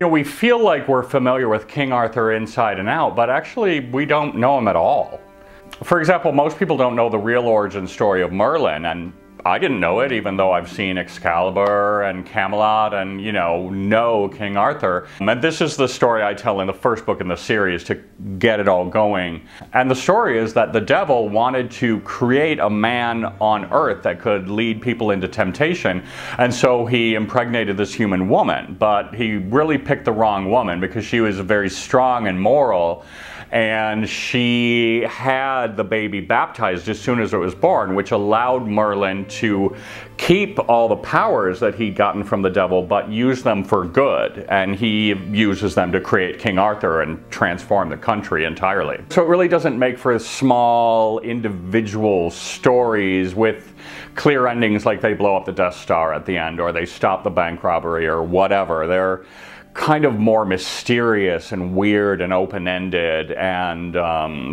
You know, we feel like we're familiar with King Arthur inside and out, but actually we don't know him at all. For example, most people don't know the real origin story of Merlin, and I didn't know it, even though I've seen Excalibur and Camelot and, you know King Arthur. And this is the story I tell in the first book in the series to get it all going. And the story is that the devil wanted to create a man on earth that could lead people into temptation. And so he impregnated this human woman, but he really picked the wrong woman because she was very strong and moral. And she had the baby baptized as soon as it was born, which allowed Merlin to keep all the powers that he'd gotten from the devil, but use them for good. And he uses them to create King Arthur and transform the country entirely. So it really doesn't make for small individual stories with clear endings like they blow up the Death Star at the end, or they stop the bank robbery, or whatever. They're kind of more mysterious and weird and open-ended and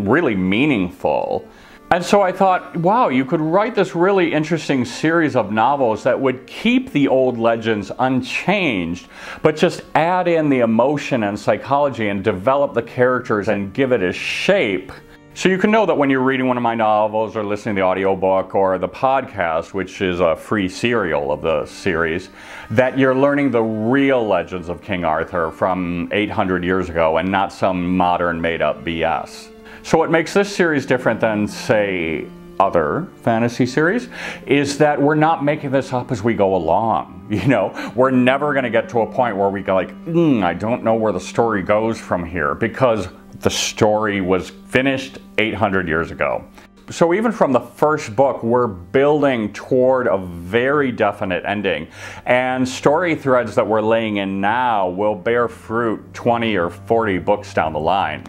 really meaningful. And so I thought, wow, you could write this really interesting series of novels that would keep the old legends unchanged, but just add in the emotion and psychology and develop the characters and give it a shape. So you can know that when you're reading one of my novels or listening to the audiobook or the podcast, which is a free serial of the series, that you're learning the real legends of King Arthur from 800 years ago and not some modern made-up BS. So what makes this series different than, say, other fantasy series is that we're not making this up as we go along. You know, we're never going to get to a point where we go like, I don't know where the story goes from here, because the story was finished 800 years ago. So even from the first book, we're building toward a very definite ending. And story threads that we're laying in now will bear fruit 20 or 40 books down the line.